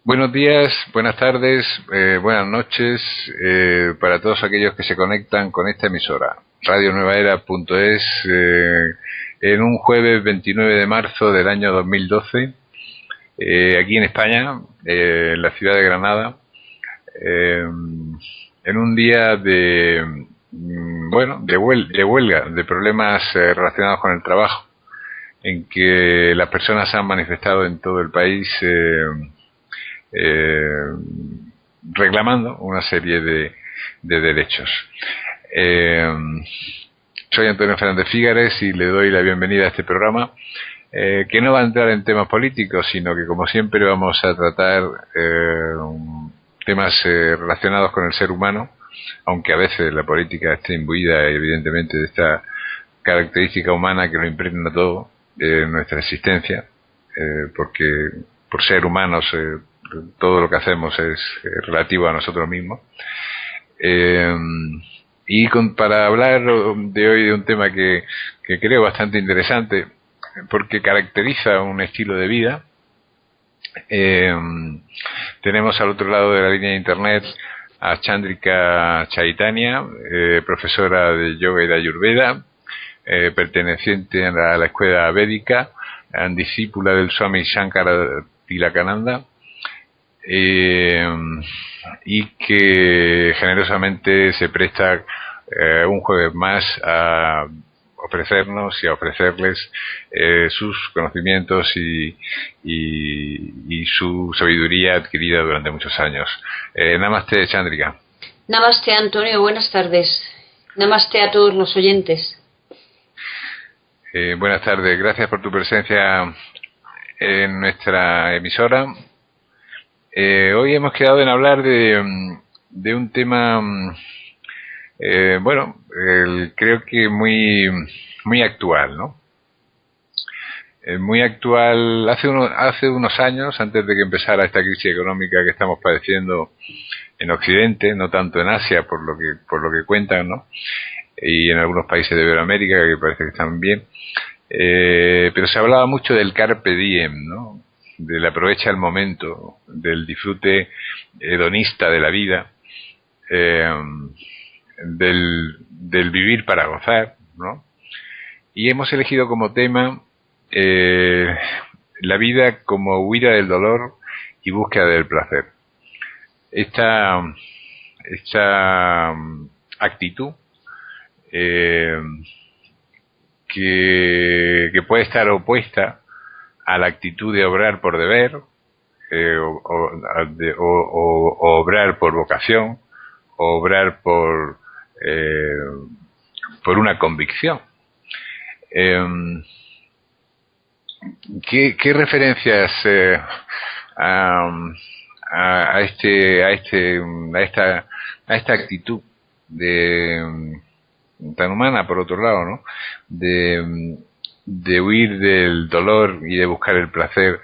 Buenos días, buenas tardes, buenas noches para todos aquellos que se conectan con esta emisora, radionuevaera.es, en un jueves 29 de marzo del año 2012, aquí en España, en la ciudad de Granada, en un día de huelga, de problemas relacionados con el trabajo, en que las personas se han manifestado en todo el país eh, reclamando una serie de derechos. Eh, Soy Antonio Fernández Fígares y le doy la bienvenida a este programa, que no va a entrar en temas políticos, sino que, como siempre, vamos a tratar temas relacionados con el ser humano, aunque a veces la política esté imbuida, evidentemente, de esta característica humana que lo impregna todo de nuestra existencia, porque por ser humanos todo lo que hacemos es relativo a nosotros mismos. Para hablar de hoy de un tema que creo bastante interesante, porque caracteriza un estilo de vida, tenemos al otro lado de la línea de internet a Chandrika Chaitanya, profesora de yoga y de ayurveda, perteneciente a la escuela védica, discípula del Swami Shankara Tilakananda, y que generosamente se presta un jueves más a ofrecernos y a ofrecerles sus conocimientos y su sabiduría adquirida durante muchos años. Namaste, Chandrika. Namaste, Antonio, buenas tardes. Namaste a todos los oyentes. Buenas tardes, gracias por tu presencia en nuestra emisora. Hoy hemos quedado en hablar de un tema, creo que muy actual, ¿no? Muy actual. Hace unos años, antes de que empezara esta crisis económica que estamos padeciendo en Occidente, no tanto en Asia, por lo que cuentan, ¿no? Y en algunos países de Iberoamérica que parece que están bien, pero se hablaba mucho del carpe diem, ¿no? Del aprovecha el momento, del disfrute hedonista de la vida, del vivir para gozar, ¿no? Y hemos elegido como tema la vida como huida del dolor y búsqueda del placer. Esta actitud que puede estar opuesta a la actitud de obrar por deber, o obrar por vocación, o obrar por una convicción. ¿Qué referencias a esta actitud tan humana, por otro lado, ¿no? De huir del dolor y de buscar el placer,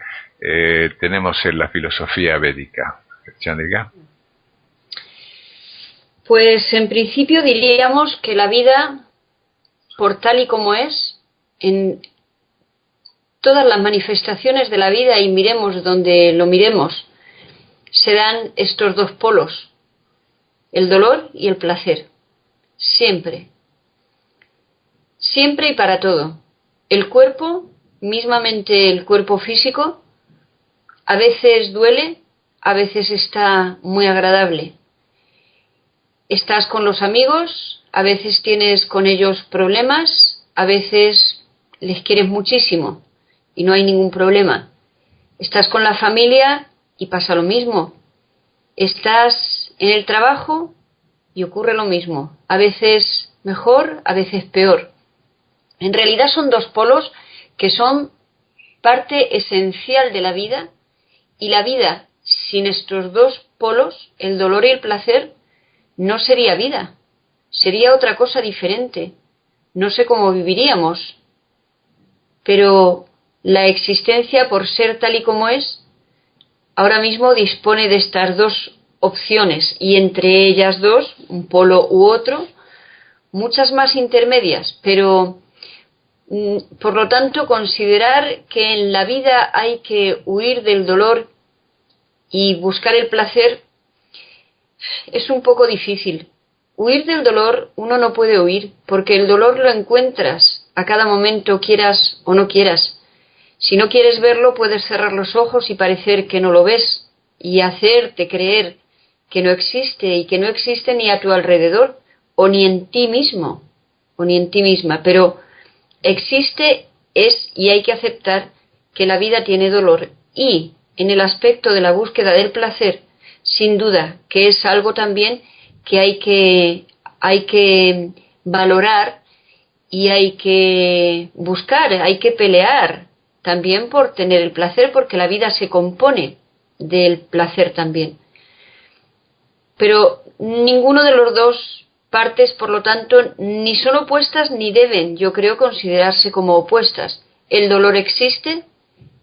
tenemos en la filosofía védica? Chandrika. Pues en principio diríamos que la vida, por tal y como es, en todas las manifestaciones de la vida, y miremos donde lo miremos, se dan estos dos polos, el dolor y el placer, siempre y para todo. El cuerpo, mismamente el cuerpo físico, a veces duele, a veces está muy agradable. Estás con los amigos, a veces tienes con ellos problemas, a veces les quieres muchísimo y no hay ningún problema. Estás con la familia y pasa lo mismo. Estás en el trabajo y ocurre lo mismo. A veces mejor, a veces peor. En realidad son dos polos que son parte esencial de la vida, y la vida sin estos dos polos, el dolor y el placer, no sería vida, sería otra cosa diferente. No sé cómo viviríamos, pero la existencia, por ser tal y como es, ahora mismo dispone de estas dos opciones, y entre ellas dos, un polo u otro, muchas más intermedias, pero por lo tanto, considerar que en la vida hay que huir del dolor y buscar el placer es un poco difícil. Huir del dolor uno no puede huir, porque el dolor lo encuentras a cada momento, quieras o no quieras. Si no quieres verlo, puedes cerrar los ojos y parecer que no lo ves, y hacerte creer que no existe, y que no existe ni a tu alrededor, o ni en ti mismo, o ni en ti misma. Pero existe, y hay que aceptar que la vida tiene dolor. Y en el aspecto de la búsqueda del placer, sin duda que es algo también que hay que valorar y hay que buscar, hay que pelear también por tener el placer, porque la vida se compone del placer también. Pero ninguno de los dos partes, por lo tanto, ni son opuestas ni deben, yo creo, considerarse como opuestas. El dolor existe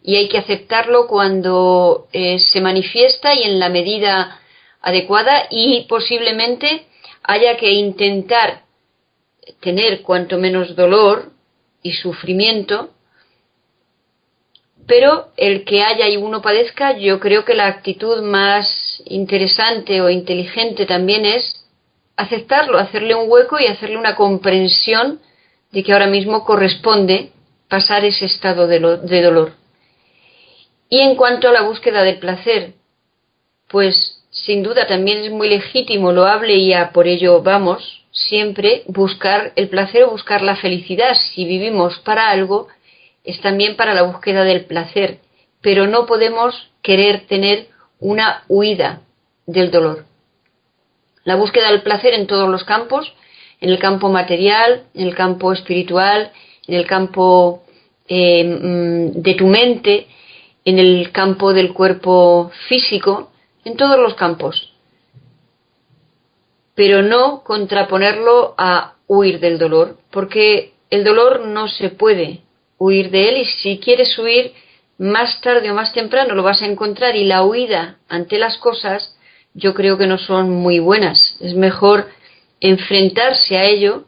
y hay que aceptarlo cuando se manifiesta y en la medida adecuada, y posiblemente haya que intentar tener cuanto menos dolor y sufrimiento, pero el que haya y uno padezca, yo creo que la actitud más interesante o inteligente también es aceptarlo, hacerle un hueco y hacerle una comprensión de que ahora mismo corresponde pasar ese estado de dolor. Y en cuanto a la búsqueda del placer, pues sin duda también es muy legítimo, loable, y a por ello vamos siempre, buscar el placer o buscar la felicidad. Si vivimos para algo, es también para la búsqueda del placer, pero no podemos querer tener una huida del dolor. La búsqueda del placer en todos los campos, en el campo material, en el campo espiritual, en el campo de tu mente, en el campo del cuerpo físico, en todos los campos. Pero no contraponerlo a huir del dolor, porque el dolor no se puede huir de él, y si quieres huir, más tarde o más temprano lo vas a encontrar, y la huida ante las cosas yo creo que no son muy buenas. Es mejor enfrentarse a ello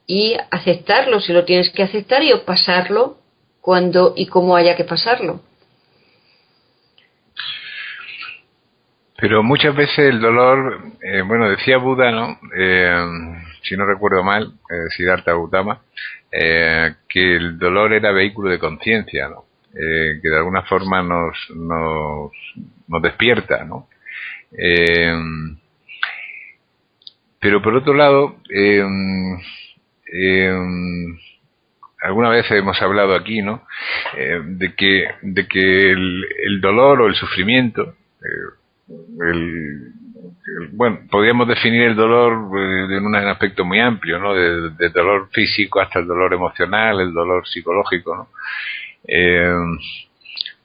y aceptarlo si lo tienes que aceptar, y o pasarlo cuando y cómo haya que pasarlo. Pero muchas veces el dolor, decía Buda, ¿no? Si no recuerdo mal, Siddhartha Gautama, que el dolor era vehículo de conciencia, ¿no? Que de alguna forma nos despierta, ¿no? Pero por otro lado, alguna vez hemos hablado aquí, ¿no? De que el dolor o el sufrimiento, podríamos definir el dolor en un aspecto muy amplio, ¿no? De dolor físico hasta el dolor emocional, el dolor psicológico, ¿no?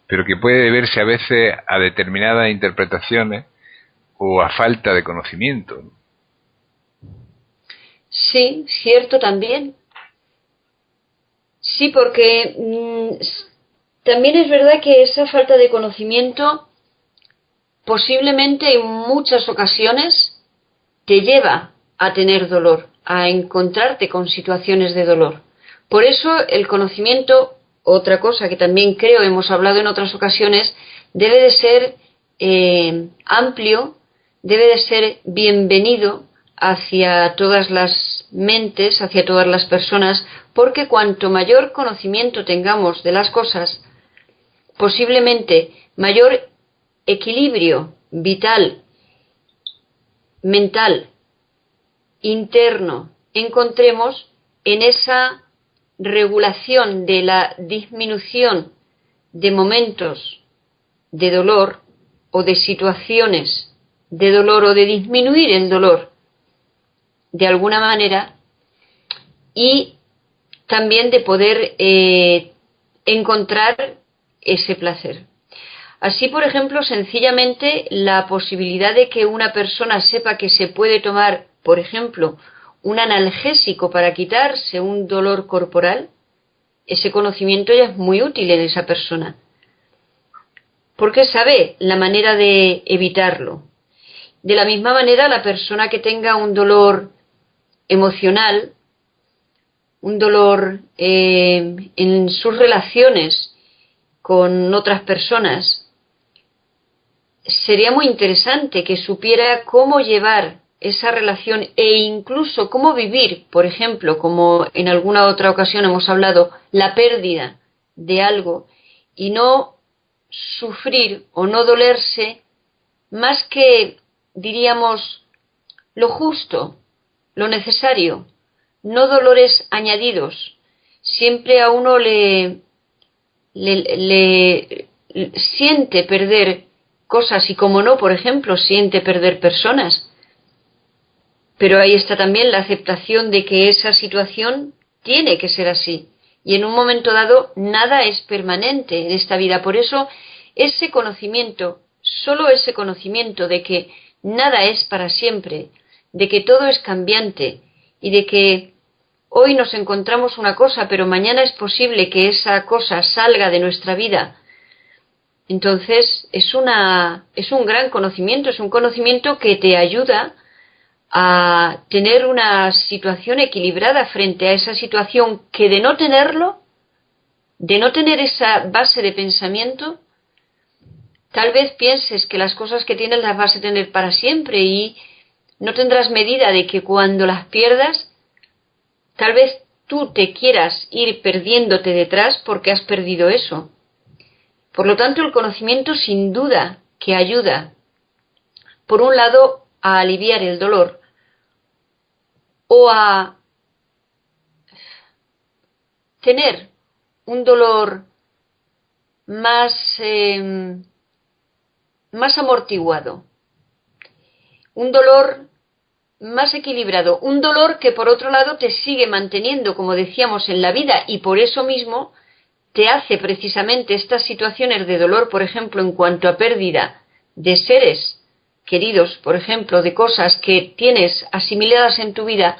Pero que puede deberse a veces a determinadas interpretaciones o a falta de conocimiento. Sí, cierto también. Sí, porque también es verdad que esa falta de conocimiento posiblemente en muchas ocasiones te lleva a tener dolor, a encontrarte con situaciones de dolor. Por eso el conocimiento, otra cosa que también creo hemos hablado en otras ocasiones, debe de ser amplio, debe de ser bienvenido hacia todas las mentes, hacia todas las personas, porque cuanto mayor conocimiento tengamos de las cosas, posiblemente mayor equilibrio vital, mental, interno encontremos en esa regulación de la disminución de momentos de dolor o de situaciones de dolor, o de disminuir el dolor de alguna manera, y también de poder encontrar ese placer. Así, por ejemplo, sencillamente la posibilidad de que una persona sepa que se puede tomar, por ejemplo, un analgésico para quitarse un dolor corporal, ese conocimiento ya es muy útil en esa persona, porque sabe la manera de evitarlo. De la misma manera, la persona que tenga un dolor emocional, un dolor en sus relaciones con otras personas, sería muy interesante que supiera cómo llevar esa relación e incluso cómo vivir, por ejemplo, como en alguna otra ocasión hemos hablado, la pérdida de algo y no sufrir o no dolerse más que, diríamos, lo justo, lo necesario, no dolores añadidos. Siempre a uno le siente perder cosas y, como no, por ejemplo, siente perder personas. Pero ahí está también la aceptación de que esa situación tiene que ser así. Y en un momento dado nada es permanente en esta vida. Por eso ese conocimiento, solo ese conocimiento de que nada es para siempre, de que todo es cambiante y de que hoy nos encontramos una cosa, pero mañana es posible que esa cosa salga de nuestra vida. Entonces es un gran conocimiento, es un conocimiento que te ayuda a tener una situación equilibrada frente a esa situación que, de no tenerlo, de no tener esa base de pensamiento, tal vez pienses que las cosas que tienes las vas a tener para siempre y no tendrás medida de que cuando las pierdas, tal vez tú te quieras ir perdiéndote detrás porque has perdido eso. Por lo tanto, el conocimiento sin duda que ayuda, por un lado, a aliviar el dolor o a tener un dolor más amortiguado, un dolor más equilibrado, un dolor que por otro lado te sigue manteniendo, como decíamos, en la vida, y por eso mismo te hace precisamente estas situaciones de dolor, por ejemplo, en cuanto a pérdida de seres queridos, por ejemplo, de cosas que tienes asimiladas en tu vida,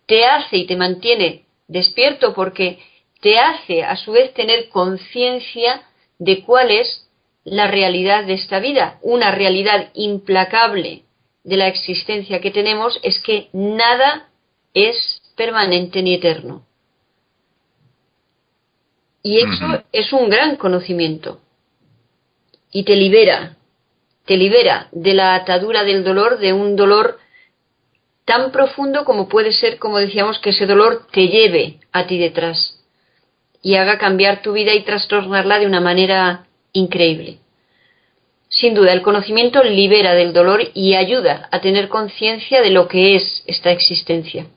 te hace y te mantiene despierto porque te hace a su vez tener conciencia de cuál es la realidad de esta vida. Una realidad implacable de la existencia que tenemos es que nada es permanente ni eterno. Y eso es un gran conocimiento. Y te libera de la atadura del dolor, de un dolor tan profundo como puede ser, como decíamos, que ese dolor te lleve a ti detrás y haga cambiar tu vida y trastornarla de una manera increíble. Sin duda, el conocimiento libera del dolor y ayuda a tener conciencia de lo que es esta existencia.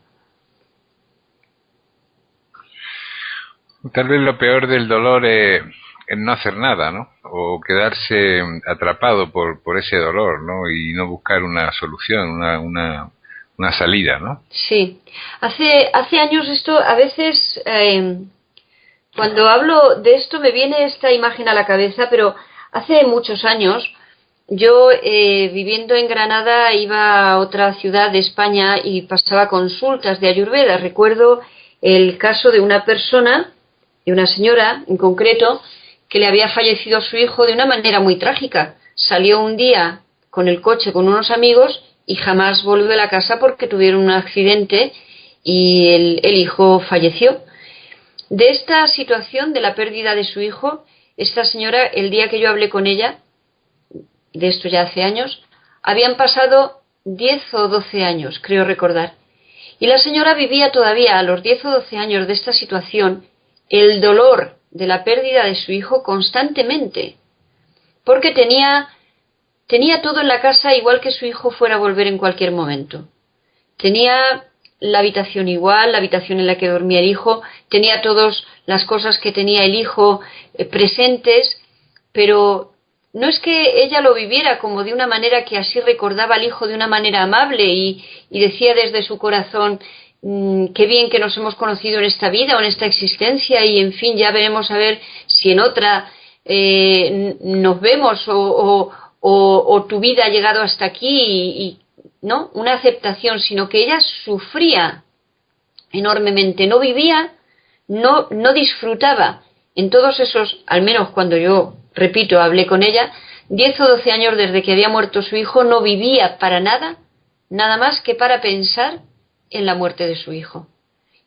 Tal vez lo peor del dolor es no hacer nada, ¿no? O quedarse atrapado por ese dolor, ¿no? Y no buscar una solución, una salida, ¿no? Sí. Hace años esto, a veces, cuando hablo de esto me viene esta imagen a la cabeza, pero hace muchos años yo, viviendo en Granada, iba a otra ciudad de España y pasaba consultas de Ayurveda. Recuerdo el caso de una persona, de una señora en concreto, que le había fallecido su hijo de una manera muy trágica. Salió un día con el coche con unos amigos y jamás volvió a la casa porque tuvieron un accidente y el hijo falleció. De esta situación, de la pérdida de su hijo, esta señora, el día que yo hablé con ella, de esto ya hace años, habían pasado 10 o 12 años, creo recordar. Y la señora vivía todavía a los 10 o 12 años de esta situación el dolor de la pérdida de su hijo constantemente, porque tenía todo en la casa igual que su hijo fuera a volver en cualquier momento. Tenía la habitación igual, la habitación en la que dormía el hijo, tenía todas las cosas que tenía el hijo presentes, pero no es que ella lo viviera como de una manera que así recordaba al hijo de una manera amable y decía desde su corazón, qué bien que nos hemos conocido en esta vida o en esta existencia y en fin, ya veremos a ver si en otra nos vemos o tu vida ha llegado hasta aquí no, una aceptación, sino que ella sufría enormemente, no vivía, no disfrutaba en todos esos, al menos cuando yo, repito, hablé con ella, 10 o 12 años desde que había muerto su hijo, no vivía para nada, nada más que para pensar en la muerte de su hijo.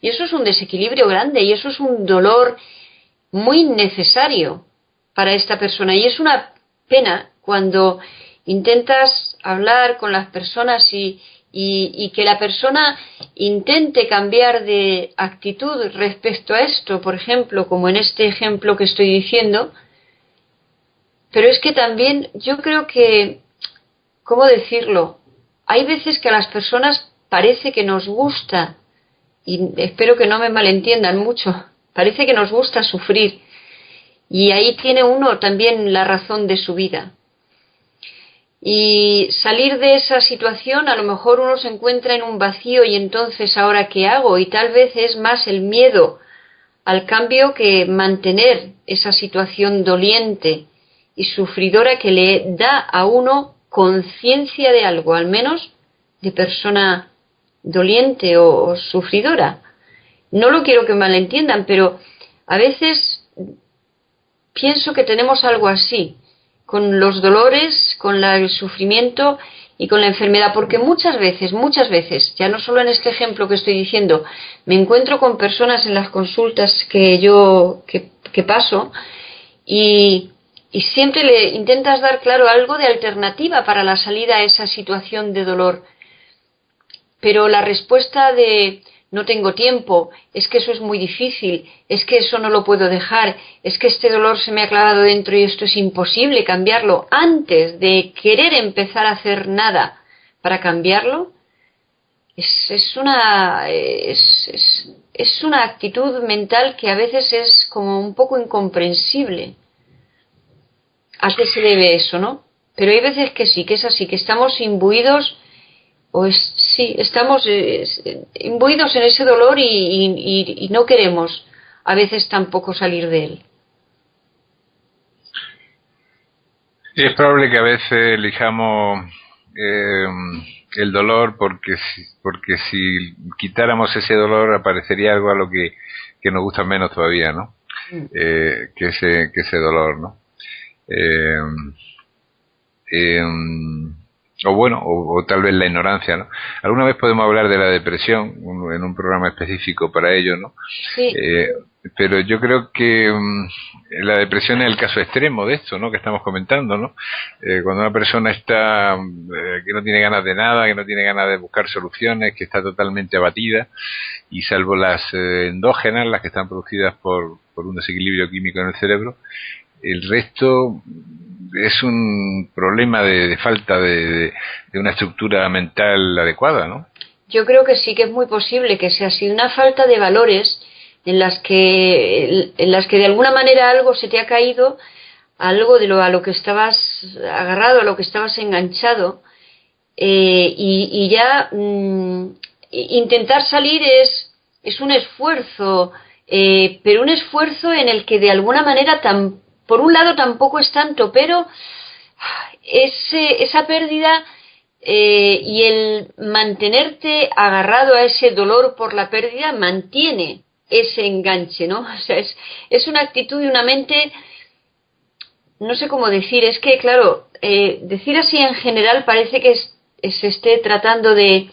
Y eso es un desequilibrio grande y eso es un dolor muy necesario para esta persona. Y es una pena cuando intentas hablar con las personas y que la persona intente cambiar de actitud respecto a esto, por ejemplo, como en este ejemplo que estoy diciendo. Pero es que también yo creo que, ¿cómo decirlo? Hay veces que a las personas parece que nos gusta, y espero que no me malentiendan mucho, parece que nos gusta sufrir. Y ahí tiene uno también la razón de su vida. Y salir de esa situación, a lo mejor uno se encuentra en un vacío y entonces, ¿ahora qué hago? Y tal vez es más el miedo al cambio que mantener esa situación doliente y sufridora que le da a uno conciencia de algo, al menos de persona doliente o sufridora. No lo quiero que malentiendan, pero a veces pienso que tenemos algo así, con los dolores, con el sufrimiento y con la enfermedad, porque muchas veces, ya no solo en este ejemplo que estoy diciendo, me encuentro con personas en las consultas que paso y siempre le intentas dar, claro, algo de alternativa para la salida a esa situación de dolor. Pero la respuesta de no tengo tiempo, es que eso es muy difícil, es que eso no lo puedo dejar, es que este dolor se me ha clavado dentro y esto es imposible cambiarlo, antes de querer empezar a hacer nada para cambiarlo, es una actitud mental que a veces es como un poco incomprensible. ¿A qué se debe eso, no? Pero hay veces que sí, que es así, que estamos imbuidos estamos imbuidos en ese dolor y no queremos a veces tampoco salir de él. Y es probable que a veces elijamos el dolor porque si quitáramos ese dolor aparecería algo a lo que nos gusta menos todavía, ¿no? Que ese dolor, ¿no? O tal vez la ignorancia, ¿no? Alguna vez podemos hablar de la depresión en un programa específico para ello, ¿no? Sí. Pero yo creo que la depresión es el caso extremo de esto, ¿no? Que estamos comentando, ¿no? Cuando una persona está que no tiene ganas de nada, que no tiene ganas de buscar soluciones, que está totalmente abatida, y salvo las endógenas, las que están producidas por un desequilibrio químico en el cerebro, el resto es un problema de falta de una estructura mental adecuada, ¿no? Yo creo que sí, que es muy posible que sea así, una falta de valores en las que de alguna manera algo se te ha caído, algo a lo que estabas agarrado, a lo que estabas enganchado, y ya intentar salir es un esfuerzo, pero un esfuerzo en el que de alguna manera por un lado tampoco es tanto, pero esa pérdida y el mantenerte agarrado a ese dolor por la pérdida mantiene ese enganche, ¿no? O sea, es una actitud y una mente, no sé cómo decir, es que claro, decir así en general parece que se esté tratando de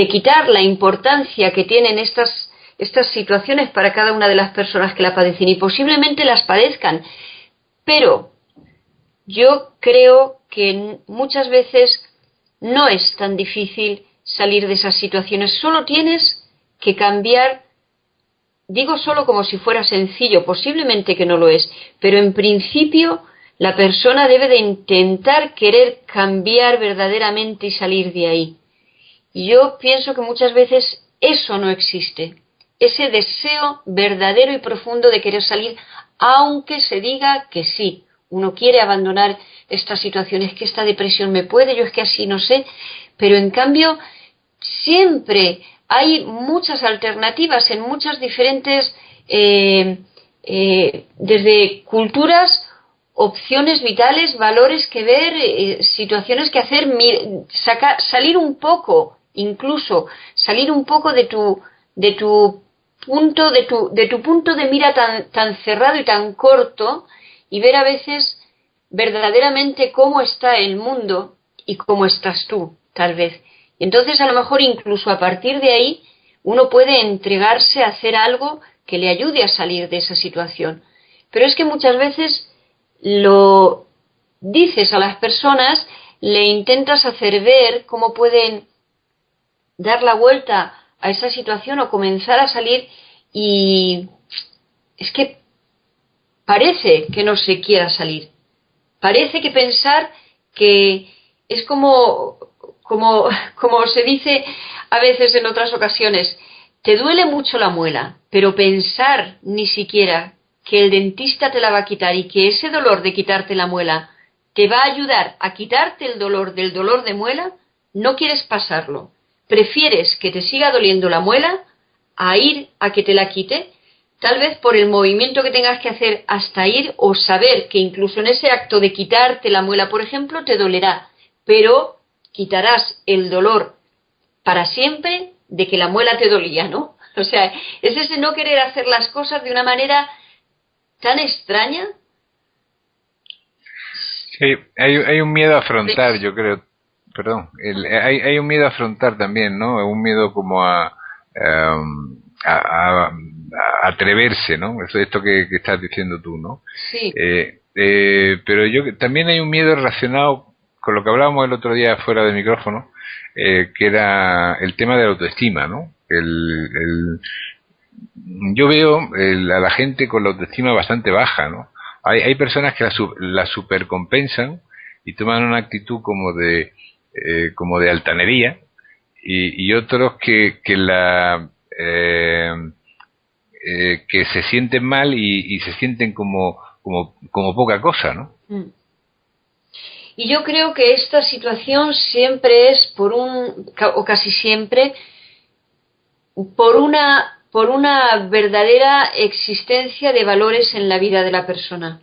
quitar la importancia que tienen estas situaciones para cada una de las personas que la padecen, y posiblemente las padezcan, pero yo creo que muchas veces no es tan difícil salir de esas situaciones, solo tienes que cambiar. Digo solo como si fuera sencillo, posiblemente que no lo es, pero en principio la persona debe de intentar querer cambiar verdaderamente y salir de ahí. Y yo pienso que muchas veces eso no existe, ese deseo verdadero y profundo de querer salir, aunque se diga que sí, uno quiere abandonar esta situación, es que esta depresión me puede, yo es que así no sé, pero en cambio siempre hay muchas alternativas en muchas diferentes, desde culturas, opciones vitales, valores que ver, situaciones que hacer, salir un poco, incluso salir un poco de tu punto de mira tan cerrado y tan corto, y ver a veces verdaderamente cómo está el mundo y cómo estás tú, tal vez. Y entonces a lo mejor incluso a partir de ahí uno puede entregarse a hacer algo que le ayude a salir de esa situación. Pero es que muchas veces lo dices a las personas, le intentas hacer ver cómo pueden dar la vuelta a esa situación o comenzar a salir, y es que parece que no se quiera salir. Parece que pensar que es como se dice a veces en otras ocasiones, te duele mucho la muela, pero pensar ni siquiera que el dentista te la va a quitar y que ese dolor de quitarte la muela te va a ayudar a quitarte el dolor del dolor de muela, no quieres pasarlo. Prefieres que te siga doliendo la muela a ir a que te la quite, tal vez por el movimiento que tengas que hacer hasta ir, o saber que incluso en ese acto de quitarte la muela, por ejemplo, te dolerá, pero quitarás el dolor para siempre de que la muela te dolía, ¿no? O sea, es ese no querer hacer las cosas de una manera tan extraña. Sí, hay un miedo a afrontar, yo creo, perdón, hay un miedo a afrontar también, ¿no? Un miedo como a atreverse, ¿no? Esto que estás diciendo tú, ¿no? Sí. Pero también hay un miedo relacionado con lo que hablábamos el otro día fuera del micrófono, que era el tema de la autoestima, ¿no? Yo veo a la gente con la autoestima bastante baja, ¿no? Hay personas que la supercompensan y toman una actitud como de altanería, y otros que se sienten mal y se sienten como poca cosa, ¿no? Y yo creo que esta situación siempre es o casi siempre, por una verdadera existencia de valores en la vida de la persona.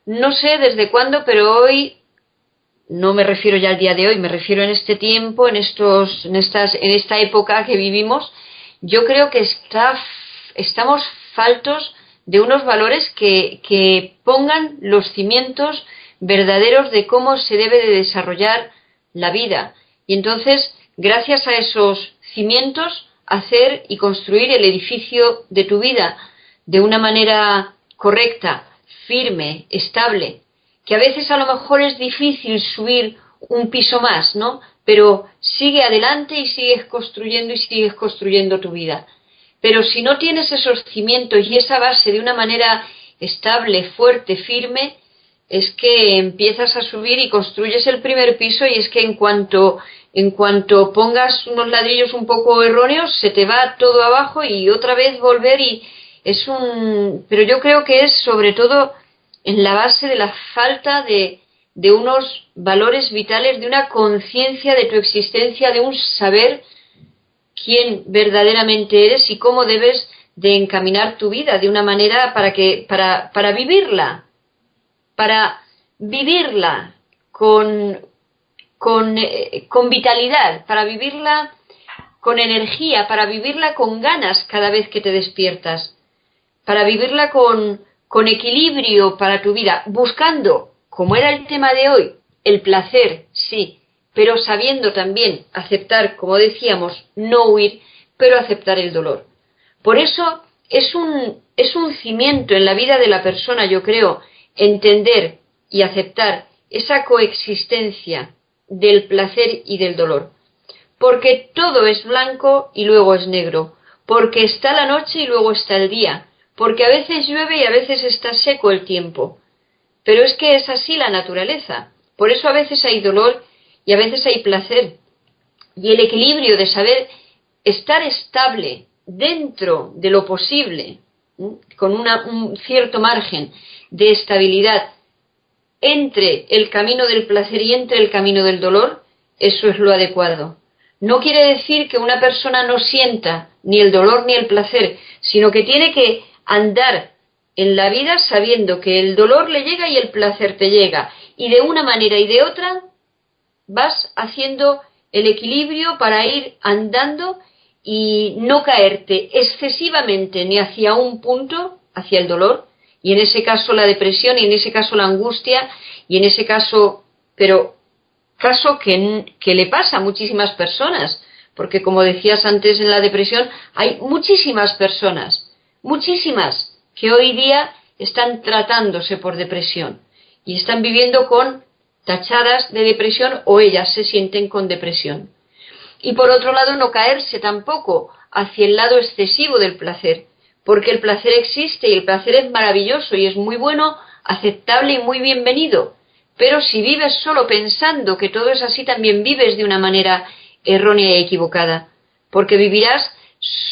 No sé desde cuándo, pero hoy, no me refiero ya al día de hoy, me refiero en este tiempo, en esta época que vivimos, yo creo que estamos faltos de unos valores que pongan los cimientos verdaderos de cómo se debe de desarrollar la vida. Y entonces, gracias a esos cimientos, hacer y construir el edificio de tu vida de una manera correcta, firme, estable, que a veces a lo mejor es difícil subir un piso más, ¿no? Pero sigue adelante y sigues construyendo tu vida. Pero si no tienes esos cimientos y esa base de una manera estable, fuerte, firme, es que empiezas a subir y construyes el primer piso, y es que en cuanto pongas unos ladrillos un poco erróneos, se te va todo abajo y otra vez volver, pero yo creo que es sobre todo en la base de la falta de unos valores vitales, de una conciencia de tu existencia, de un saber quién verdaderamente eres y cómo debes de encaminar tu vida de una manera para vivirla con vitalidad, para vivirla con energía, para vivirla con ganas cada vez que te despiertas, para vivirla con equilibrio para tu vida, buscando, como era el tema de hoy, el placer, sí, pero sabiendo también aceptar, como decíamos, no huir, pero aceptar el dolor. Por eso es un cimiento en la vida de la persona, yo creo, entender y aceptar esa coexistencia del placer y del dolor. Porque todo es blanco y luego es negro. Porque está la noche y luego está el día. Porque a veces llueve y a veces está seco el tiempo. Pero es que es así la naturaleza. Por eso a veces hay dolor y a veces hay placer. Y el equilibrio de saber estar estable dentro de lo posible, con un cierto margen de estabilidad entre el camino del placer y entre el camino del dolor, eso es lo adecuado. No quiere decir que una persona no sienta ni el dolor ni el placer, sino que tiene que andar en la vida sabiendo que el dolor le llega y el placer te llega, y de una manera y de otra vas haciendo el equilibrio para ir andando y no caerte excesivamente ni hacia un punto, hacia el dolor, y en ese caso la depresión, y en ese caso la angustia, y en ese caso, pero caso que le pasa a muchísimas personas, porque como decías antes, en la depresión hay muchísimas personas, muchísimas, que hoy día están tratándose por depresión. y están viviendo con tachadas de depresión o ellas se sienten con depresión. Y por otro lado, no caerse tampoco hacia el lado excesivo del placer, porque el placer existe y el placer es maravilloso y es muy bueno, aceptable y muy bienvenido. Pero si vives solo pensando que todo es así, también vives de una manera errónea y equivocada, porque vivirás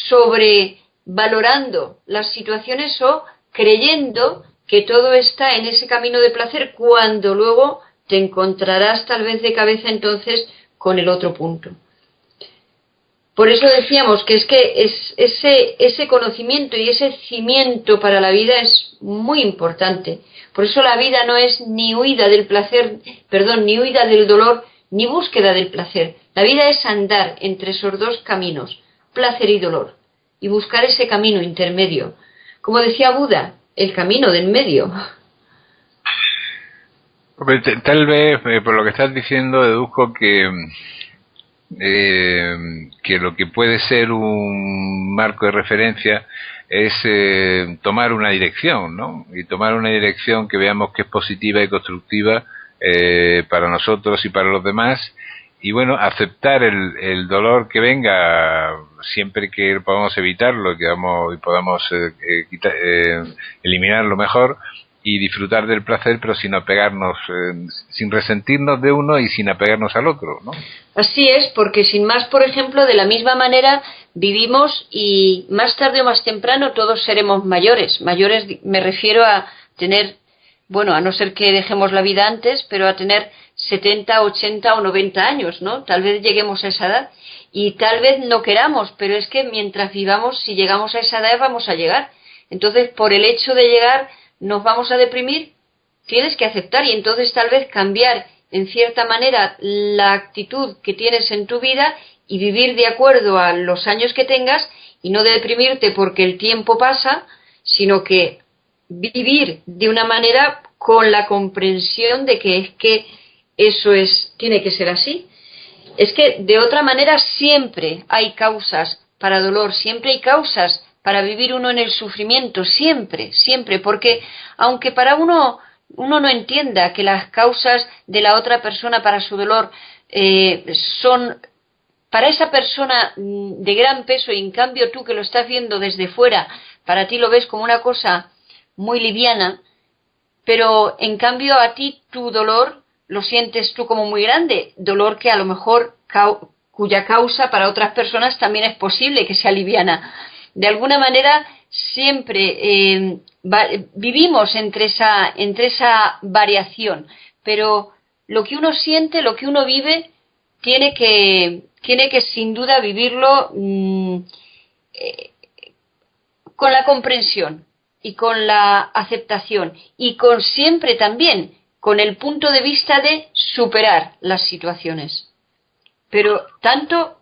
sobrevalorando las situaciones o creyendo que todo está en ese camino de placer, cuando luego te encontrarás tal vez de cabeza entonces con el otro punto. Por eso decíamos que es que ese conocimiento y ese cimiento para la vida es muy importante. Por eso la vida no es ni huida del placer, ni huida del dolor, ni búsqueda del placer. La vida es andar entre esos dos caminos, placer y dolor, y buscar ese camino intermedio. Como decía Buda, el camino del medio. Tal vez, por lo que estás diciendo, deduzco que lo que puede ser un marco de referencia es tomar una dirección, ¿no? Y tomar una dirección que veamos que es positiva y constructiva para nosotros y para los demás, y bueno, aceptar el dolor que venga siempre que podamos evitarlo y podamos eliminarlo mejor, y disfrutar del placer, pero sin apegarnos, sin resentirnos de uno y sin apegarnos al otro, ¿no? Así es, porque sin más, por ejemplo, de la misma manera vivimos y más tarde o más temprano todos seremos mayores. Mayores me refiero a tener, bueno, a no ser que dejemos la vida antes, pero a tener 70, 80 o 90 años, ¿no? Tal vez lleguemos a esa edad y tal vez no queramos, pero es que mientras vivamos, si llegamos a esa edad vamos a llegar. Entonces, por el hecho de llegar, nos vamos a deprimir, tienes que aceptar y entonces tal vez cambiar en cierta manera la actitud que tienes en tu vida y vivir de acuerdo a los años que tengas y no deprimirte porque el tiempo pasa, sino que vivir de una manera con la comprensión de que es que eso tiene que ser así. Es que de otra manera siempre hay causas para dolor, siempre hay causas para vivir uno en el sufrimiento, siempre, siempre, porque aunque para uno no entienda que las causas de la otra persona para su dolor son para esa persona de gran peso, y en cambio tú que lo estás viendo desde fuera, para ti lo ves como una cosa muy liviana, pero en cambio a ti tu dolor lo sientes tú como muy grande, dolor que a lo mejor cuya causa para otras personas también es posible que sea liviana. De alguna manera siempre vivimos entre esa variación, pero lo que uno siente, lo que uno vive, tiene que sin duda vivirlo con la comprensión y con la aceptación y con siempre también con el punto de vista de superar las situaciones. Pero tanto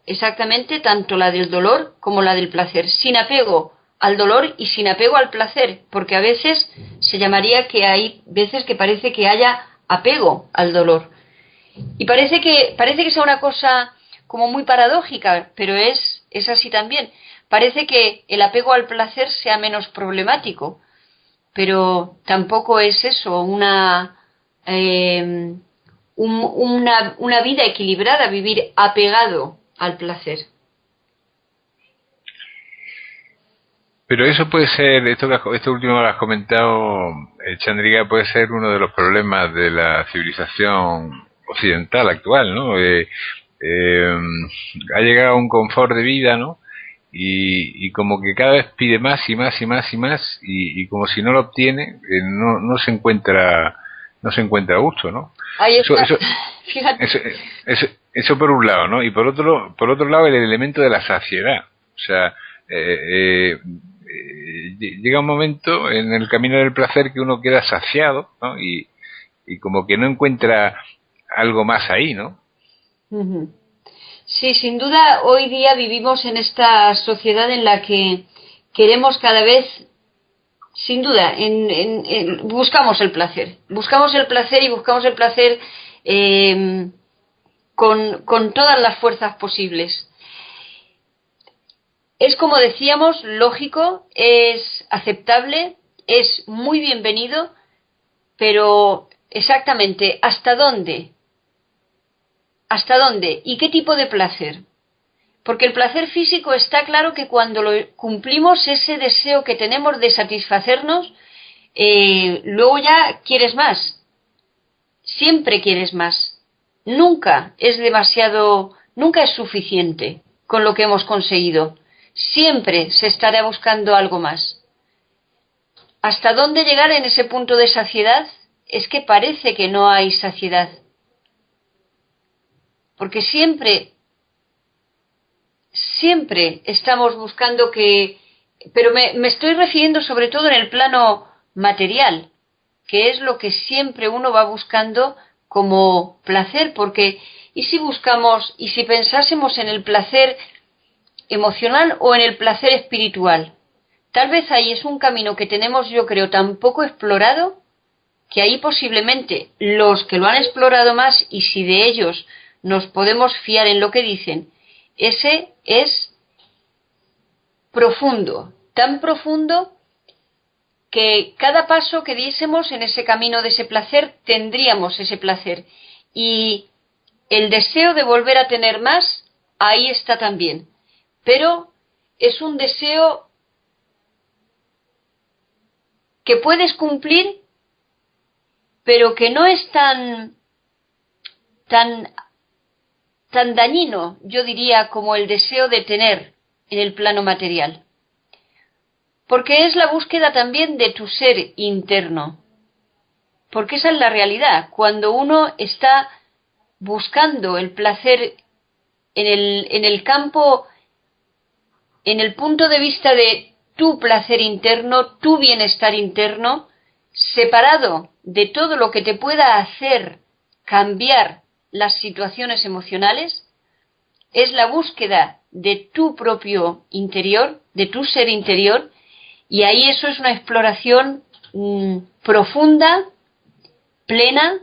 la del dolor como la del placer, sin apego al dolor y sin apego al placer, porque a veces se llamaría que hay veces que parece que haya apego al dolor. Y parece que sea una cosa como muy paradójica, pero es así también. Parece que el apego al placer sea menos problemático, pero tampoco es eso, una vida equilibrada, vivir apegado al placer. Pero eso puede ser, esto último que has comentado, Chandrika, puede ser uno de los problemas de la civilización occidental actual, ¿no? Ha llegado a un confort de vida, ¿no? Y como que cada vez pide más y más y más y más, y como si no lo obtiene, no se encuentra a gusto, ¿no? Ahí está. Fíjate. Eso por un lado, ¿no? Y por otro lado, el elemento de la saciedad. O sea, llega un momento en el camino del placer que uno queda saciado, ¿no? Y como que no encuentra algo más ahí, ¿no? Uh-huh. Sí, sin duda, hoy día vivimos en esta sociedad en la que queremos cada vez, sin duda, buscamos el placer y buscamos el placer con todas las fuerzas posibles. Es, como decíamos, lógico, es aceptable, es muy bienvenido, pero exactamente hasta dónde. ¿Hasta dónde? ¿Y qué tipo de placer? Porque el placer físico está claro que cuando lo cumplimos ese deseo que tenemos de satisfacernos, luego ya quieres más. Siempre quieres más. Nunca es demasiado, nunca es suficiente con lo que hemos conseguido. Siempre se estará buscando algo más. ¿Hasta dónde llegar en ese punto de saciedad? Es que parece que no hay saciedad. Porque siempre estamos buscando que... Pero me estoy refiriendo sobre todo en el plano material, que es lo que siempre uno va buscando como placer, porque ¿y si pensásemos en el placer emocional o en el placer espiritual? Tal vez ahí es un camino que tenemos, yo creo, tan poco explorado, que ahí posiblemente los que lo han explorado más, y si de ellos nos podemos fiar en lo que dicen, ese es profundo, tan profundo que cada paso que diésemos en ese camino de ese placer, tendríamos ese placer. Y el deseo de volver a tener más, ahí está también. Pero es un deseo que puedes cumplir, pero que no es tan dañino, yo diría, como el deseo de tener en el plano material. Porque es la búsqueda también de tu ser interno. Porque esa es la realidad. Cuando uno está buscando el placer en el campo, en el punto de vista de tu placer interno, tu bienestar interno, separado de todo lo que te pueda hacer cambiar las situaciones emocionales, es la búsqueda de tu propio interior, de tu ser interior, y ahí eso es una exploración profunda, plena,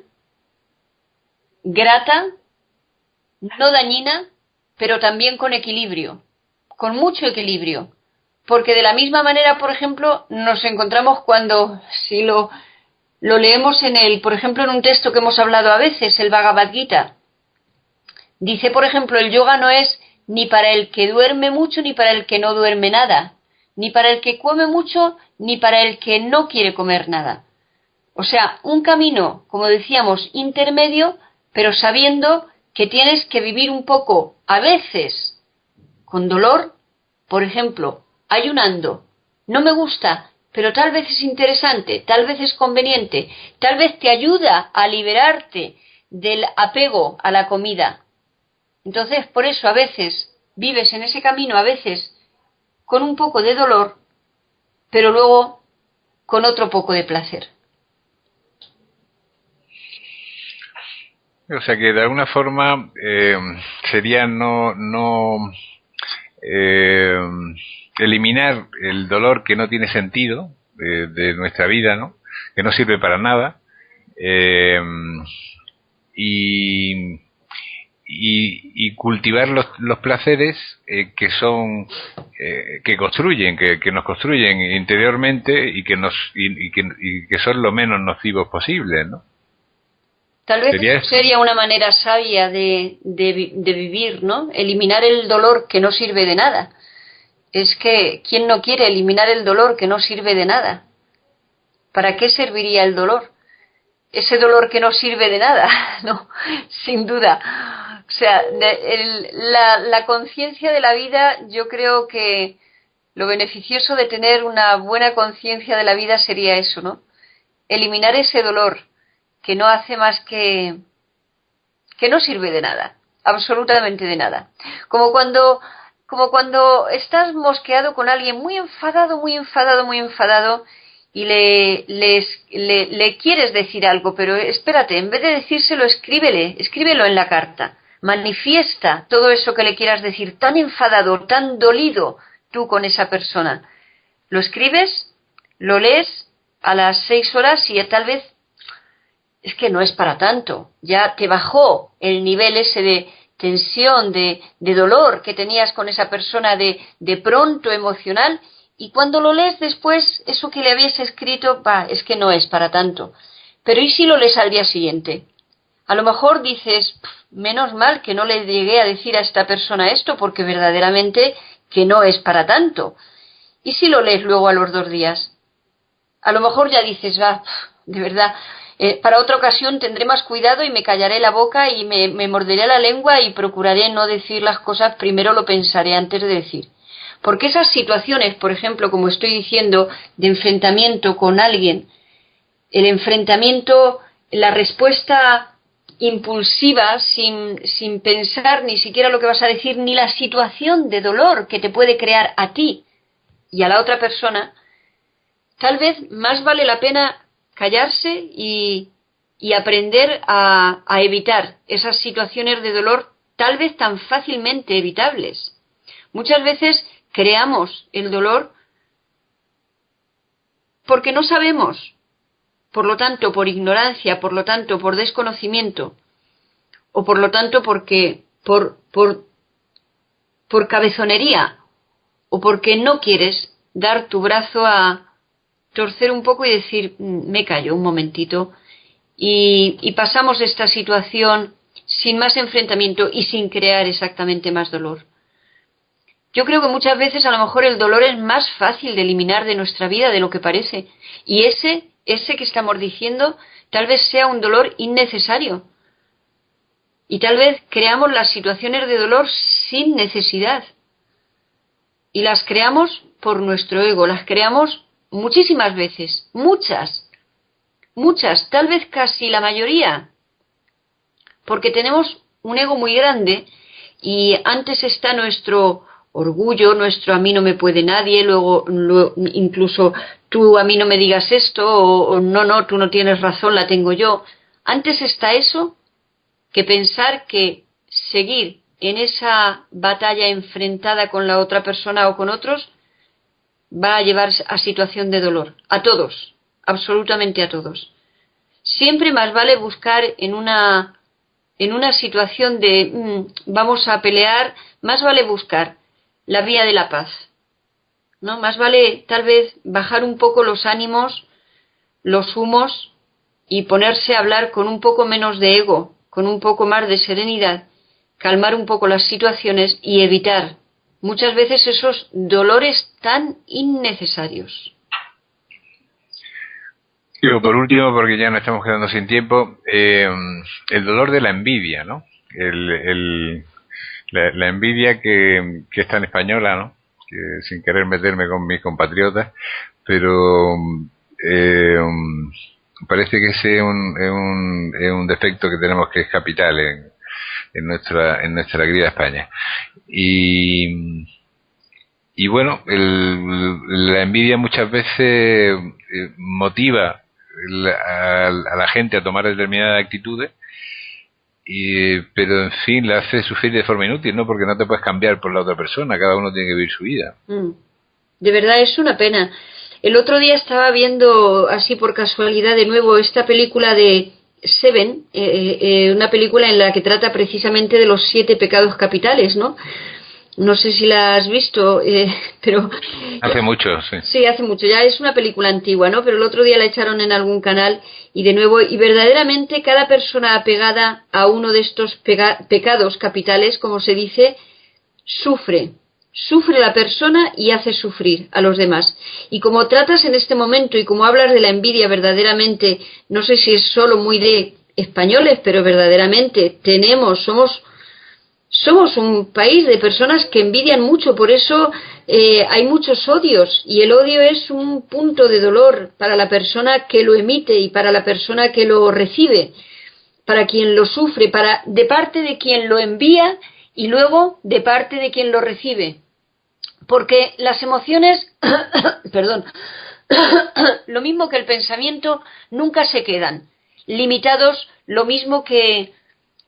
grata, no dañina, pero también con equilibrio, con mucho equilibrio. Porque de la misma manera, por ejemplo, nos encontramos cuando, si lo leemos por ejemplo, en un texto que hemos hablado a veces, el Bhagavad Gita, dice, por ejemplo, el yoga no es ni para el que duerme mucho ni para el que no duerme nada, ni para el que come mucho ni para el que no quiere comer nada. O sea, un camino, como decíamos, intermedio, pero sabiendo que tienes que vivir un poco, a veces, con dolor, por ejemplo, ayunando. No me gusta, pero tal vez es interesante, tal vez es conveniente, tal vez te ayuda a liberarte del apego a la comida. Entonces, por eso a veces vives en ese camino, a veces con un poco de dolor, pero luego con otro poco de placer. O sea que de alguna forma sería no eliminar el dolor que no tiene sentido de nuestra vida, ¿no? Que no sirve para nada, y cultivar los placeres que son que construyen, que nos construyen interiormente y que son lo menos nocivos posibles, ¿no? Tal vez sería una manera sabia de vivir, ¿no? Eliminar el dolor que no sirve de nada. Es que, ¿quién no quiere eliminar el dolor que no sirve de nada? ¿Para qué serviría el dolor? Ese dolor que no sirve de nada, no, sin duda. O sea, la conciencia de la vida, yo creo que lo beneficioso de tener una buena conciencia de la vida sería eso, ¿no? Eliminar ese dolor que no hace más que no sirve de nada, absolutamente de nada. Como cuando estás mosqueado con alguien muy enfadado, y le quieres decir algo, pero espérate, en vez de decírselo, escríbelo en la carta. Manifiesta todo eso que le quieras decir, tan enfadado, tan dolido tú con esa persona. Lo escribes, lo lees a las 6 horas y tal vez es que no es para tanto. Ya te bajó el nivel ese de tensión, de dolor que tenías con esa persona de pronto emocional, y cuando lo lees después, eso que le habías escrito, es que no es para tanto. Pero ¿y si lo lees al día siguiente? A lo mejor dices, menos mal que no le llegué a decir a esta persona esto, porque verdaderamente que no es para tanto. ¿Y si lo lees luego a los 2 días? A lo mejor ya dices, va, de verdad, para otra ocasión tendré más cuidado y me callaré la boca y me morderé la lengua y procuraré no decir las cosas, primero lo pensaré antes de decir. Porque esas situaciones, por ejemplo, como estoy diciendo, de enfrentamiento con alguien, el enfrentamiento, la respuesta impulsiva, sin pensar ni siquiera lo que vas a decir, ni la situación de dolor que te puede crear a ti y a la otra persona, tal vez más vale la pena callarse y aprender a evitar esas situaciones de dolor tal vez tan fácilmente evitables. Muchas veces creamos el dolor porque no sabemos, por lo tanto por ignorancia, por lo tanto por desconocimiento, o por lo tanto porque por cabezonería, o porque no quieres dar tu brazo a torcer un poco y decir, me callo un momentito, y pasamos esta situación sin más enfrentamiento y sin crear exactamente más dolor. Yo creo que muchas veces a lo mejor el dolor es más fácil de eliminar de nuestra vida de lo que parece, y ese que estamos diciendo tal vez sea un dolor innecesario, y tal vez creamos las situaciones de dolor sin necesidad, y las creamos por nuestro ego, las creamos muchísimas veces, muchas, tal vez casi la mayoría, porque tenemos un ego muy grande y antes está nuestro orgullo, nuestro a mí no me puede nadie, luego incluso tú a mí no me digas esto, o no, tú no tienes razón, la tengo yo. Antes está eso que pensar que seguir en esa batalla enfrentada con la otra persona o con otros va a llevar a situación de dolor, a todos, absolutamente a todos. Siempre más vale buscar en una situación de vamos a pelear, más vale buscar la vía de la paz, ¿no? Más vale tal vez bajar un poco los ánimos, los humos y ponerse a hablar con un poco menos de ego, con un poco más de serenidad, calmar un poco las situaciones y evitar muchas veces esos dolores tan innecesarios. Digo, por último, porque ya nos estamos quedando sin tiempo, el dolor de la envidia, ¿no? La envidia que es tan española, ¿no? Que sin querer meterme con mis compatriotas, pero parece que ese es un defecto que tenemos que es capital en nuestra querida España. Y bueno, la envidia muchas veces motiva a la gente a tomar determinadas actitudes, pero en fin la hace sufrir de forma inútil, ¿no? Porque no te puedes cambiar por la otra persona, cada uno tiene que vivir su vida. De verdad es una pena. El otro día estaba viendo así por casualidad de nuevo esta película de Seven, una película en la que trata precisamente de los 7 pecados capitales, ¿no? No sé si la has visto, pero... Hace mucho, sí. Sí, hace mucho. Ya es una película antigua, ¿no? Pero el otro día la echaron en algún canal y de nuevo, y verdaderamente cada persona apegada a uno de estos pecados capitales, como se dice, sufre la persona y hace sufrir a los demás. Y como tratas en este momento y como hablas de la envidia verdaderamente, no sé si es solo muy de españoles, pero verdaderamente somos un país de personas que envidian mucho, por eso hay muchos odios, y el odio es un punto de dolor para la persona que lo emite y para la persona que lo recibe, para quien lo sufre, de parte de quien lo envía y luego de parte de quien lo recibe. Porque las emociones, perdón, lo mismo que el pensamiento, nunca se quedan limitados, lo mismo que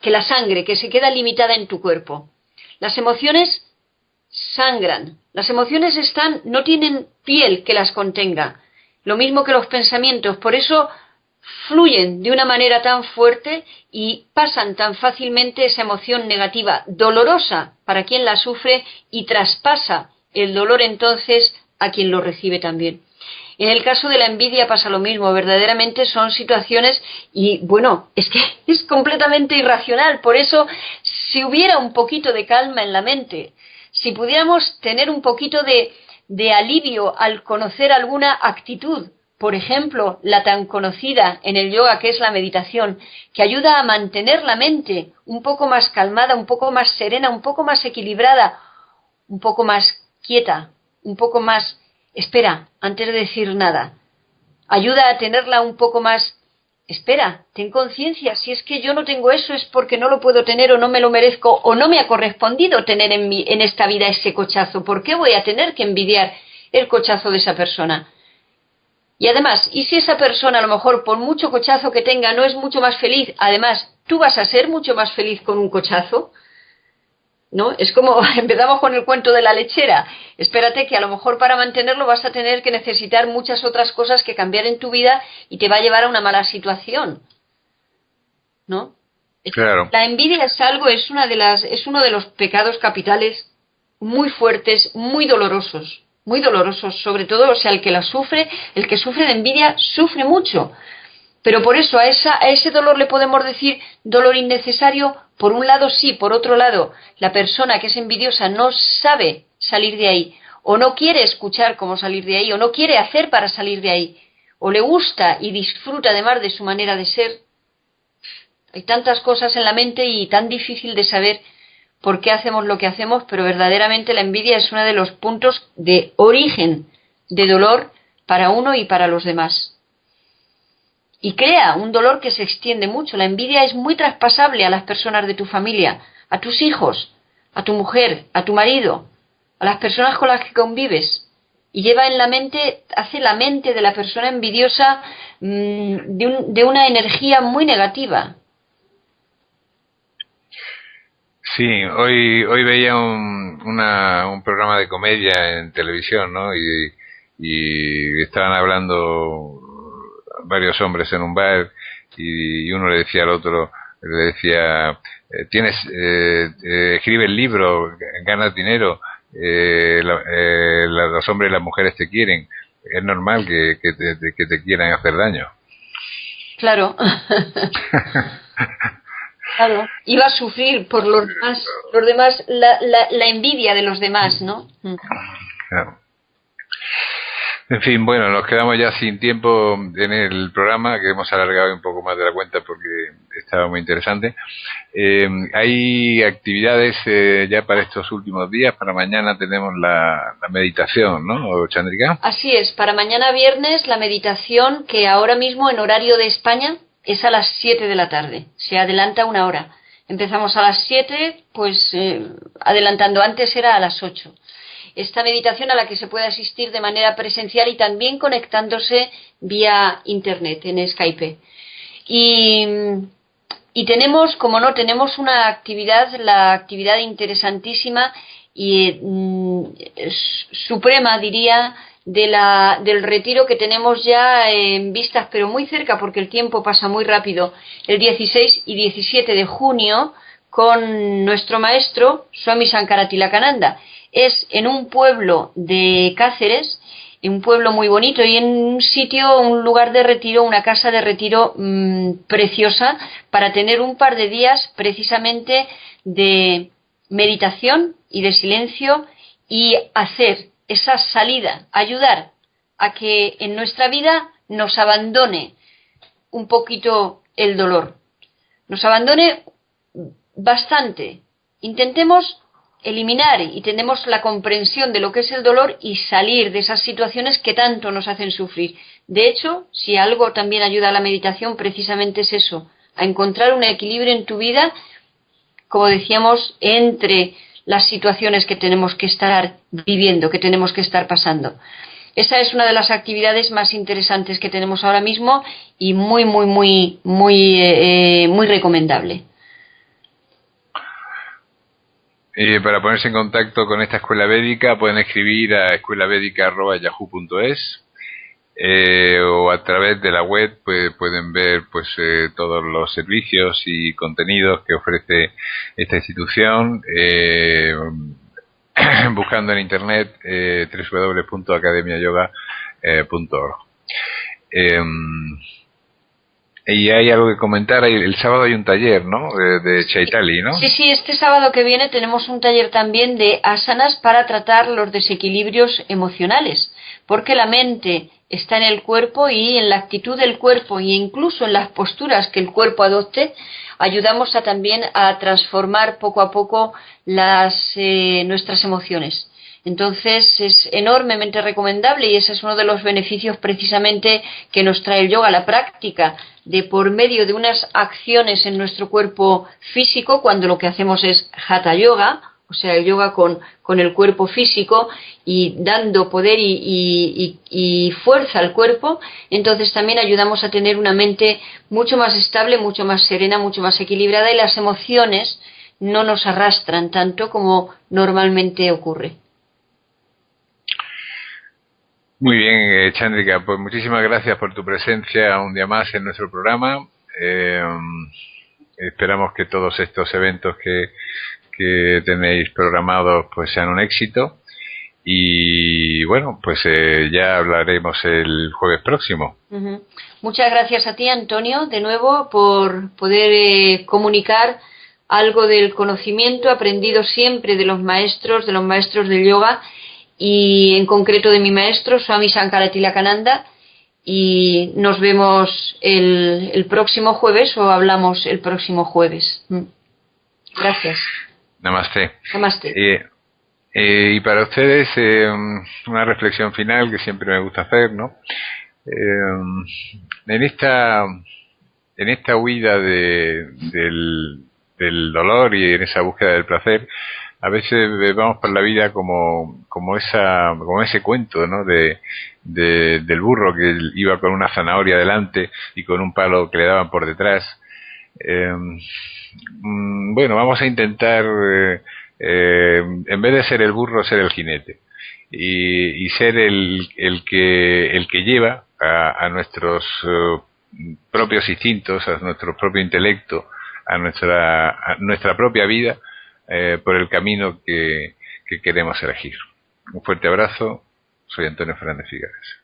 la sangre, que se queda limitada en tu cuerpo. Las emociones sangran, las emociones no tienen piel que las contenga, lo mismo que los pensamientos, por eso fluyen de una manera tan fuerte y pasan tan fácilmente esa emoción negativa, dolorosa para quien la sufre, y traspasa el dolor entonces a quien lo recibe también. En el caso de la envidia pasa lo mismo, verdaderamente son situaciones y bueno, es que es completamente irracional, por eso si hubiera un poquito de calma en la mente, si pudiéramos tener un poquito de alivio al conocer alguna actitud, por ejemplo, la tan conocida en el yoga que es la meditación, que ayuda a mantener la mente un poco más calmada, un poco más serena, un poco más equilibrada, un poco más quieta, un poco más espera antes de decir nada. Ayuda a tenerla un poco más espera, ten conciencia, si es que yo no tengo eso es porque no lo puedo tener o no me lo merezco o no me ha correspondido tener en esta vida ese cochazo. ¿Por qué voy a tener que envidiar el cochazo de esa persona? Y además, ¿y si esa persona a lo mejor por mucho cochazo que tenga no es mucho más feliz? Además, ¿tú vas a ser mucho más feliz con un cochazo? ¿No? Es como empezamos con el cuento de la lechera. Espérate que a lo mejor para mantenerlo vas a tener que necesitar muchas otras cosas que cambiar en tu vida y te va a llevar a una mala situación. ¿No? Claro. La envidia es uno de los pecados capitales muy fuertes, muy dolorosos, sobre todo, o sea, el que sufre de envidia sufre mucho. Pero por eso a ese dolor le podemos decir dolor innecesario, por un lado sí, por otro lado, la persona que es envidiosa no sabe salir de ahí, o no quiere escuchar cómo salir de ahí, o no quiere hacer para salir de ahí, o le gusta y disfruta además de su manera de ser. Hay tantas cosas en la mente y tan difícil de saber por qué hacemos lo que hacemos, pero verdaderamente la envidia es uno de los puntos de origen de dolor para uno y para los demás. Y crea un dolor que se extiende mucho. La envidia es muy traspasable a las personas de tu familia, a tus hijos, a tu mujer, a tu marido, a las personas con las que convives. Y lleva en la mente, hace la mente de la persona envidiosa de una energía muy negativa. Sí, hoy veía un programa de comedia en televisión, ¿no? Y estaban hablando varios hombres en un bar y uno le decía al otro, le decía, escribe el libro, ganas dinero, los hombres y las mujeres te quieren, es normal que te quieran hacer daño. Claro. Claro, iba a sufrir por los demás la envidia de los demás, ¿no? Claro. En fin, bueno, nos quedamos ya sin tiempo en el programa, que hemos alargado un poco más de la cuenta porque estaba muy interesante. Hay actividades ya para estos últimos días. Para mañana tenemos la meditación, ¿no, Chandrika? Así es, para mañana viernes la meditación, que ahora mismo en horario de España es a las 7 de la tarde, se adelanta una hora. Empezamos a las 7, pues adelantando antes era a las 8. Esta meditación a la que se puede asistir de manera presencial y también conectándose vía internet, en Skype. Y tenemos, como no, tenemos una actividad, la actividad interesantísima y suprema, diría, del retiro que tenemos ya en vistas, pero muy cerca porque el tiempo pasa muy rápido, el 16 y 17 de junio con nuestro maestro Swami Sankara-Tilakananda. Es en un pueblo de Cáceres, en un pueblo muy bonito y en un sitio, un lugar de retiro, una casa de retiro preciosa para tener un par de días precisamente de meditación y de silencio y hacer esa salida, ayudar a que en nuestra vida nos abandone un poquito el dolor, nos abandone bastante. Intentemos eliminar y tenemos la comprensión de lo que es el dolor y salir de esas situaciones que tanto nos hacen sufrir. De hecho, si algo también ayuda a la meditación, precisamente es eso, a encontrar un equilibrio en tu vida, como decíamos, entre las situaciones que tenemos que estar viviendo, que tenemos que estar pasando. Esa es una de las actividades más interesantes que tenemos ahora mismo y muy recomendable. Para ponerse en contacto con esta escuela védica pueden escribir a escuelavédica@yahoo.es o a través de la web pueden ver todos los servicios y contenidos que ofrece esta institución buscando en internet www.academiayoga .org. Y hay algo que comentar, el sábado hay un taller, ¿no? De Chaitali, ¿no? Sí, este sábado que viene tenemos un taller también de asanas para tratar los desequilibrios emocionales, porque la mente está en el cuerpo y en la actitud del cuerpo e incluso en las posturas que el cuerpo adopte, ayudamos también a transformar poco a poco nuestras emociones. Entonces es enormemente recomendable y ese es uno de los beneficios precisamente que nos trae el yoga, la práctica de por medio de unas acciones en nuestro cuerpo físico, cuando lo que hacemos es hatha yoga, o sea, el yoga con el cuerpo físico y dando poder y fuerza al cuerpo, entonces también ayudamos a tener una mente mucho más estable, mucho más serena, mucho más equilibrada y las emociones no nos arrastran tanto como normalmente ocurre. Muy bien, Chandrika, pues muchísimas gracias por tu presencia un día más en nuestro programa. Esperamos que todos estos eventos que tenéis programados pues sean un éxito y bueno, pues ya hablaremos el jueves próximo. Uh-huh. Muchas gracias a ti, Antonio, de nuevo por poder comunicar algo del conocimiento aprendido siempre de los maestros del yoga y en concreto de mi maestro Swami Sankara-Tilakananda, y nos vemos el próximo jueves o hablamos el próximo jueves. Gracias. Namaste. Namaste. Y para ustedes una reflexión final que siempre me gusta hacer, ¿no? En esta huida del dolor y en esa búsqueda del placer, a veces vamos por la vida como ese cuento, ¿no? Del burro que iba con una zanahoria delante y con un palo que le daban por detrás. Bueno, vamos a intentar en vez de ser el burro, ser el jinete y ser el que lleva a nuestros propios instintos, a nuestro propio intelecto, a nuestra propia vida por el camino que queremos elegir. Un fuerte abrazo. Soy Antonio Fernández Figueres.